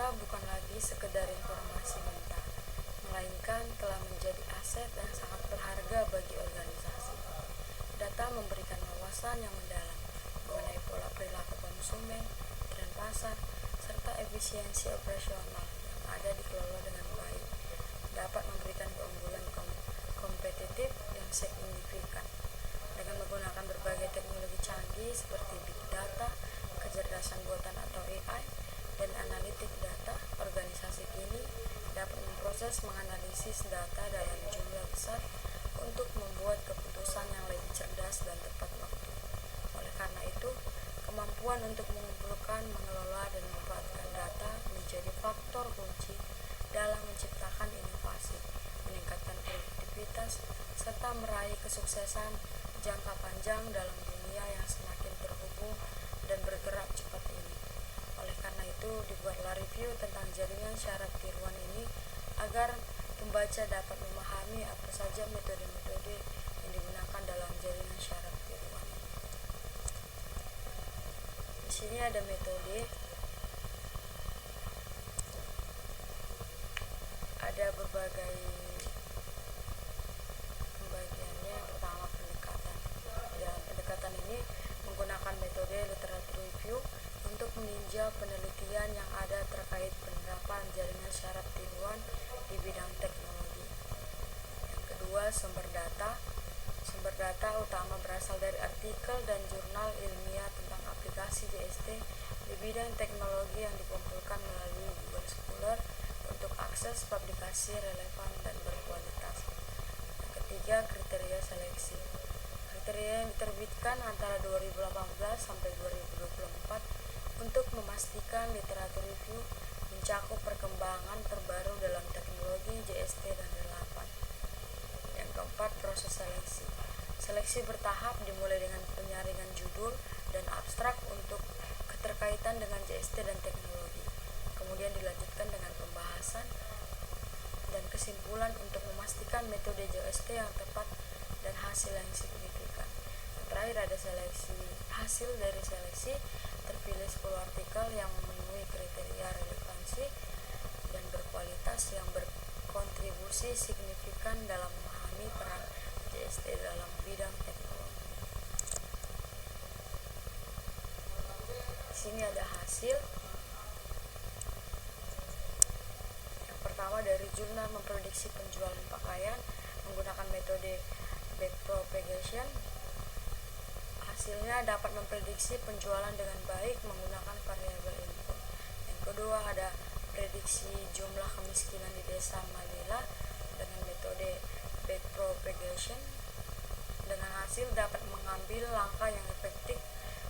Data bukan lagi sekedar informasi mentah, melainkan telah menjadi aset yang sangat berharga bagi organisasi. Data memberikan wawasan yang mendalam mengenai pola perilaku konsumen, tren pasar, serta efisiensi operasional yang ada dikelola dengan baik. Dapat memberikan keunggulan kompetitif yang signifikan. Dengan menggunakan berbagai teknologi canggih seperti big data, kecerdasan buatan atau AI, dan analitik data, organisasi kini dapat memproses menganalisis data dalam jumlah besar untuk membuat keputusan yang lebih cerdas dan tepat waktu. Oleh karena itu, kemampuan untuk mengumpulkan, mengelola, dan memanfaatkan data menjadi faktor kunci dalam menciptakan inovasi, meningkatkan produktivitas, serta meraih kesuksesan jangka panjang dalam dunia yang semakin terhubung dan bergerak cepat ini. Oleh karena itu, dibuatlah review tentang jaringan syaraf tiruan ini agar pembaca dapat memahami apa saja metode-metode yang digunakan dalam jaringan syaraf tiruan ini. Di sini ada metode, ada berbagai pembagiannya. Pertama, pendekatan. Dalam pendekatan ini menggunakan metode literatur review untuk meninjau penelitian yang ada terkait penerapan jaringan syaraf tiruan di bidang teknologi. Yang kedua, sumber data. Sumber data utama berasal dari artikel dan jurnal ilmiah tentang aplikasi JST di bidang teknologi yang dikumpulkan melalui Google Scholar untuk akses publikasi relevan dan berkualitas. Yang ketiga, kriteria seleksi. Kriteria yang diterbitkan antara 2018 sampai 2024 untuk memastikan literatur review mencakup perkembangan terbaru dalam teknologi JST dan relevan. Yang keempat, proses seleksi. Seleksi bertahap dimulai dengan penyaringan judul dan abstrak untuk keterkaitan dengan JST dan teknologi. Kemudian dilanjutkan dengan pembahasan dan kesimpulan untuk memastikan metode JST yang tepat dan hasil yang signifikan. Yang terakhir ada seleksi. Hasil dari seleksi terpilih 10 artikel yang memenuhi kriteria relevansi dan berkualitas yang berkontribusi signifikan dalam memahami peran JST dalam bidang teknologi. Di sini ada hasil. Yang pertama, dari jurnal memprediksi penjualan pakaian menggunakan metode backpropagation. Hasilnya dapat memprediksi penjualan dengan baik menggunakan variabel input. Yang kedua, ada prediksi jumlah kemiskinan di desa Manila dengan metode backpropagation. Dengan hasil dapat mengambil langkah yang efektif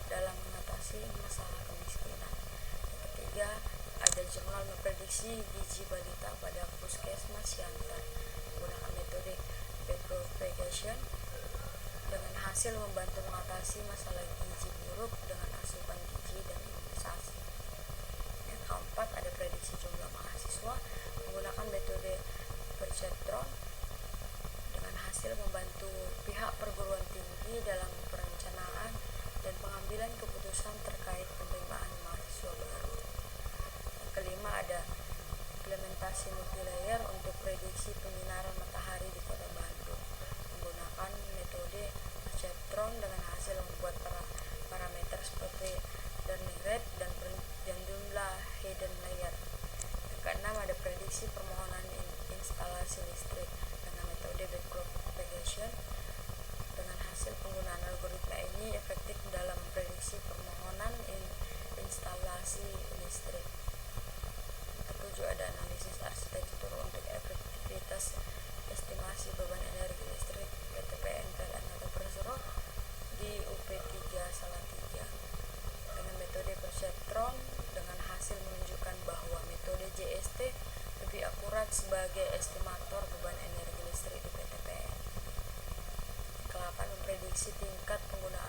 dalam mengatasi masalah kemiskinan. Yang ketiga, ada jurnal memprediksi gizi balita pada puskesmas Siantar menggunakan metode backpropagation. Dengan hasil membantu mengatasi masalah gizi buruk dengan asupan gizi dan imunisasi. Yang keempat, ada prediksi jumlah mahasiswa menggunakan metode perceptron. Dengan hasil membantu pihak perguruan tinggi dalam perencanaan dan pengambilan keputusan terkait penerimaan mahasiswa baru. Yang kelima, ada implementasi multilayer untuk prediksi penyinaran matahari di Kota Bandung menggunakan metode perceptron dengan hasil membuat parameter seperti learning rate dan jumlah hidden layer. Yang keenam, ada prediksi permohonan instalasi listrik dengan metode backpropagation. Dengan hasil penggunaan algoritma ini efektif dalam memprediksi permohonan instalasi listrik. Ketujuh, ada analisis arsitektur untuk efektivitas estimasi beban energi listrik PTPN, PLN atau Persero di UP3 Salatiga dengan metode perceptron. Dengan hasil menunjukkan bahwa metode JST lebih akurat sebagai estimator beban energi listrik di PTPN. Yang ke-8, memprediksi tingkat penggunaan